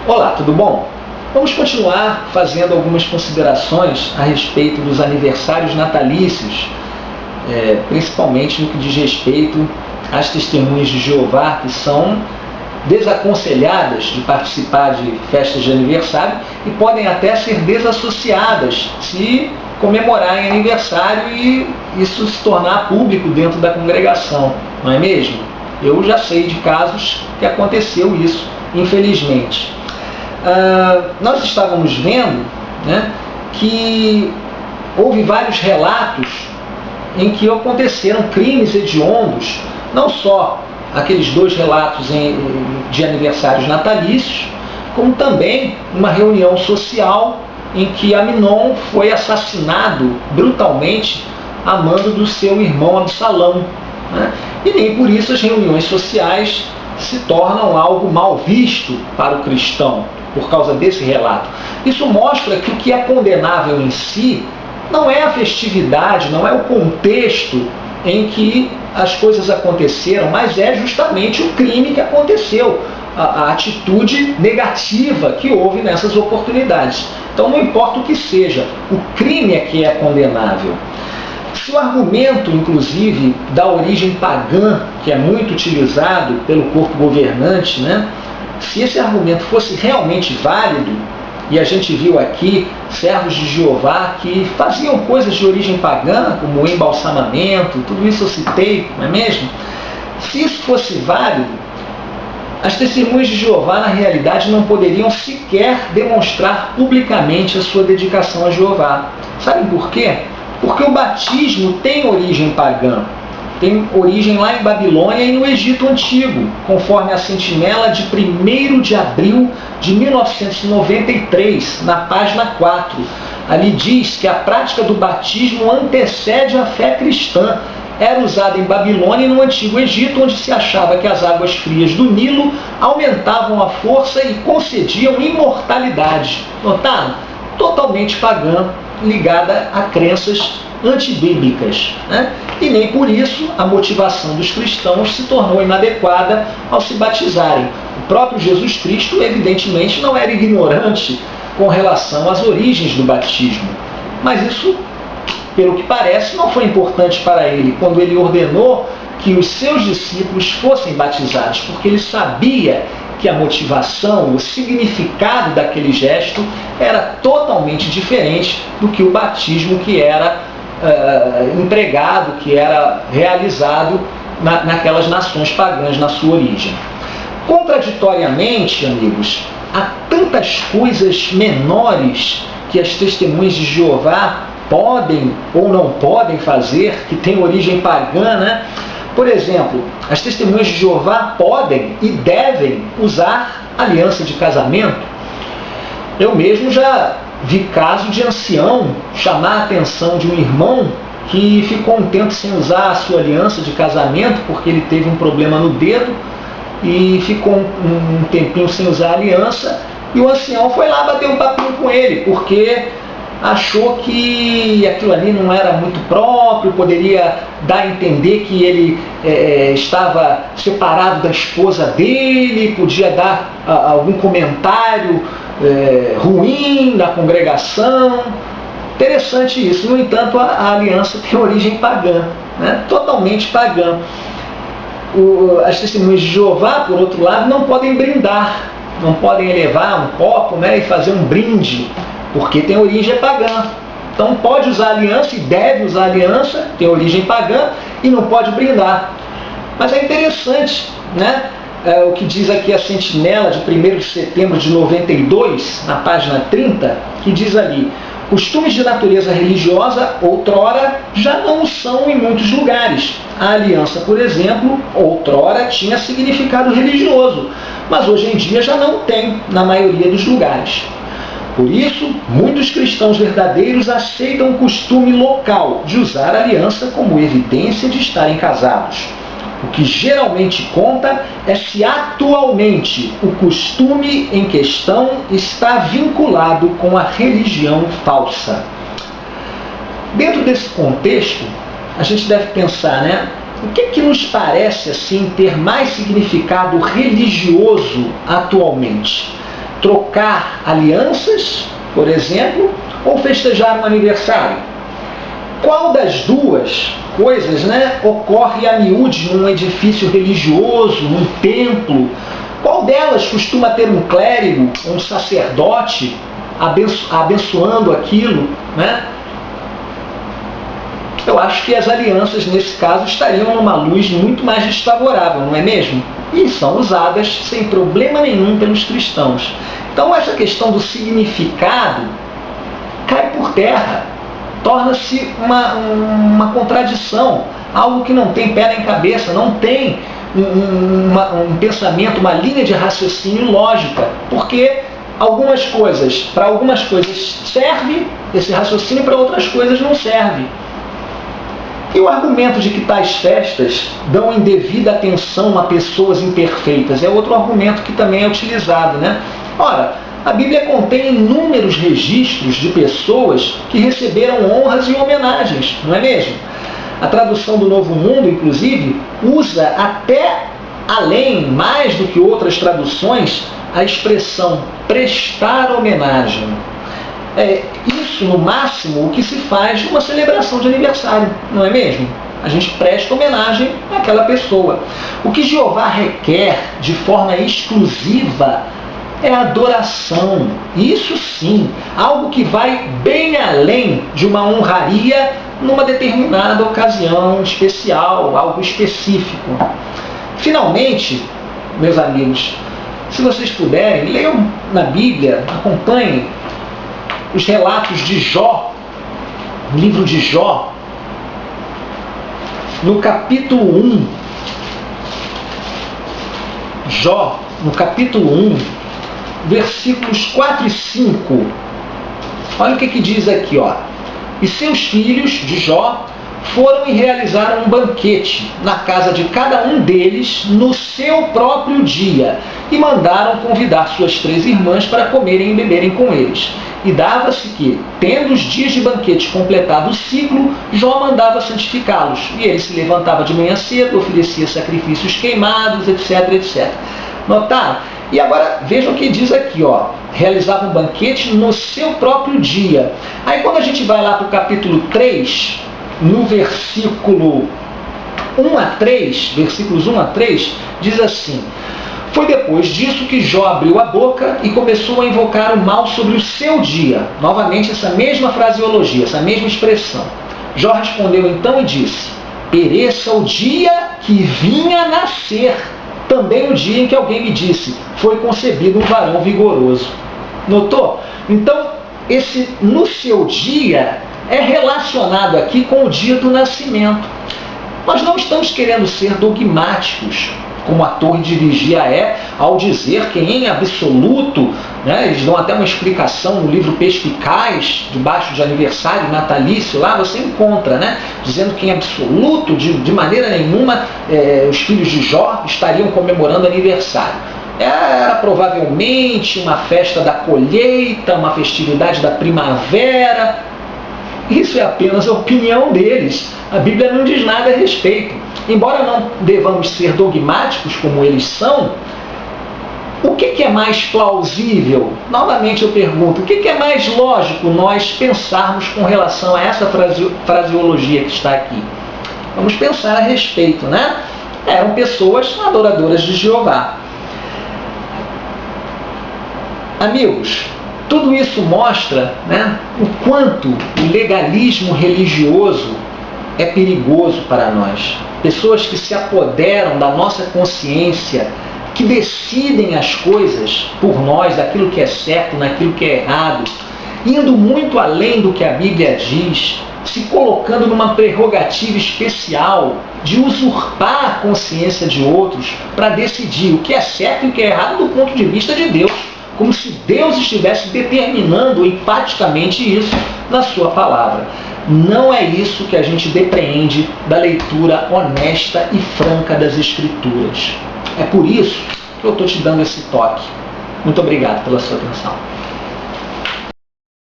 Olá, tudo bom? Vamos continuar fazendo algumas considerações a respeito dos aniversários natalícios, principalmente no que diz respeito às testemunhas de Jeová, que são desaconselhadas de participar de festas de aniversário e podem até ser desassociadas se comemorarem aniversário e isso se tornar público dentro da congregação, não é mesmo? Eu já sei de casos que aconteceu isso, infelizmente. Nós estávamos vendo, que houve vários relatos em que aconteceram crimes hediondos, não só aqueles dois relatos de aniversários natalícios, como também uma reunião social em que Aminon foi assassinado brutalmente a mando do seu irmão Absalão. E nem por isso as reuniões sociais se tornam algo mal visto para o cristão, por causa desse relato. Isso mostra que o que é condenável em si não é a festividade, não é o contexto em que as coisas aconteceram, mas é justamente o crime que aconteceu, a atitude negativa que houve nessas oportunidades. Então não importa o que seja, o crime é que é condenável. Se o argumento, inclusive, da origem pagã, que é muito utilizado pelo corpo governante, se esse argumento fosse realmente válido, e a gente viu aqui servos de Jeová que faziam coisas de origem pagã, como o embalsamamento, tudo isso eu citei, não é mesmo? Se isso fosse válido, as testemunhas de Jeová, na realidade, não poderiam sequer demonstrar publicamente a sua dedicação a Jeová. Sabem por quê? Porque o batismo tem origem pagã. Tem origem lá em Babilônia e no Egito Antigo, conforme a sentinela de 1º de abril de 1993, na página 4. Ali diz que a prática do batismo antecede a fé cristã. Era usada em Babilônia e no Antigo Egito, onde se achava que as águas frias do Nilo aumentavam a força e concediam imortalidade. Notaram? Totalmente pagã, ligada a crenças antibíblicas. E nem por isso a motivação dos cristãos se tornou inadequada ao se batizarem. O próprio Jesus Cristo, evidentemente, não era ignorante com relação às origens do batismo. Mas isso, pelo que parece, não foi importante para ele quando ele ordenou que os seus discípulos fossem batizados, porque ele sabia que a motivação, o significado daquele gesto era totalmente diferente do que o batismo que era empregado, que era realizado naquelas nações pagãs na sua origem. Contraditoriamente, amigos, há tantas coisas menores que as testemunhas de Jeová podem ou não podem fazer, que têm origem pagã, Por exemplo, as testemunhas de Jeová podem e devem usar aliança de casamento. Eu mesmo já vi caso de ancião chamar a atenção de um irmão que ficou um tempo sem usar a sua aliança de casamento porque ele teve um problema no dedo e ficou um tempinho sem usar a aliança, e o ancião foi lá bater um papinho com ele porque achou que aquilo ali não era muito próprio, poderia dar a entender que ele estava separado da esposa dele, podia dar algum comentário ruim na congregação. Interessante isso. No entanto, a aliança tem origem pagã, totalmente pagã. As testemunhas de Jeová, por outro lado, não podem brindar, não podem elevar um copo e fazer um brinde, porque tem origem pagã. Então pode usar aliança e deve usar aliança, tem origem pagã, e não pode brindar. Mas é interessante, o que diz aqui a sentinela de 1º de setembro de 92, na página 30, que diz ali: costumes de natureza religiosa, outrora, já não são em muitos lugares. A aliança, por exemplo, outrora tinha significado religioso, mas hoje em dia já não tem na maioria dos lugares. Por isso, muitos cristãos verdadeiros aceitam o costume local de usar a aliança como evidência de estarem casados. O que geralmente conta é se atualmente o costume em questão está vinculado com a religião falsa. Dentro desse contexto, a gente deve pensar, o que nos parece assim ter mais significado religioso atualmente? trocar alianças, por exemplo, ou festejar um aniversário? Qual das duas coisas, ocorre a miúde num edifício religioso, num templo? Qual delas costuma ter um clérigo, um sacerdote, abençoando aquilo, Eu acho que as alianças, nesse caso, estariam numa luz muito mais desfavorável, não é mesmo? E são usadas sem problema nenhum pelos cristãos. Então, essa questão do significado cai por terra. Torna-se uma contradição, algo que não tem pé nem cabeça, não tem um pensamento, uma linha de raciocínio lógica, porque para algumas coisas serve esse raciocínio, para outras coisas não serve. E o argumento de que tais festas dão indevida atenção a pessoas imperfeitas é outro argumento que também é utilizado, Ora, a Bíblia contém inúmeros registros de pessoas que receberam honras e homenagens, não é mesmo? A tradução do Novo Mundo, inclusive, usa até além, mais do que outras traduções, a expressão prestar homenagem. É isso, no máximo, o que se faz numa celebração de aniversário, não é mesmo? A gente presta homenagem àquela pessoa. O que Jeová requer de forma exclusiva é adoração. Isso sim, algo que vai bem além de uma honraria numa determinada ocasião especial, algo específico. Finalmente, meus amigos, se vocês puderem, leiam na Bíblia, acompanhem os relatos de Jó, o livro de Jó, no capítulo 1. Jó, no capítulo 1, versículos 4 e 5. Olha o que diz aqui, ó. E seus filhos, de Jó, foram e realizaram um banquete na casa de cada um deles no seu próprio dia, e mandaram convidar suas 3 irmãs para comerem e beberem com eles. E dava-se que, tendo os dias de banquete completado o ciclo, Jó mandava santificá-los. E ele se levantava de manhã cedo, oferecia sacrifícios queimados, etc, etc. Notaram? E agora vejam o que diz aqui, ó. Realizava um banquete no seu próprio dia. Aí quando a gente vai lá para o capítulo 3, no versículo 1 a 3, versículos 1 a 3, diz assim: foi depois disso que Jó abriu a boca e começou a invocar o mal sobre o seu dia. Novamente essa mesma fraseologia, essa mesma expressão. Jó respondeu então e disse: pereça o dia que vinha a nascer, também o dia em que alguém me disse: foi concebido um varão vigoroso. Notou? Então, esse no seu dia é relacionado aqui com o dia do nascimento. Nós não estamos querendo ser dogmáticos, como a Torre de Vigia é, ao dizer que em absoluto, eles dão até uma explicação no livro Perspicaz, debaixo de aniversário natalício, lá você encontra, dizendo que em absoluto, de maneira nenhuma, os filhos de Jó estariam comemorando aniversário. Era provavelmente uma festa da colheita, uma festividade da primavera. Isso é apenas a opinião deles. A Bíblia não diz nada a respeito. Embora não devamos ser dogmáticos como eles são, o que é mais plausível? Novamente eu pergunto, o que é mais lógico nós pensarmos com relação a essa fraseologia que está aqui? Vamos pensar a respeito, Eram pessoas adoradoras de Jeová. Amigos, tudo isso mostra o quanto o legalismo religioso é perigoso para nós. Pessoas que se apoderam da nossa consciência, que decidem as coisas por nós, daquilo que é certo, naquilo que é errado, indo muito além do que a Bíblia diz, se colocando numa prerrogativa especial de usurpar a consciência de outros para decidir o que é certo e o que é errado do ponto de vista de Deus, como se Deus estivesse determinando empaticamente isso na sua palavra. Não é isso que a gente depreende da leitura honesta e franca das Escrituras. É por isso que eu estou te dando esse toque. Muito obrigado pela sua atenção.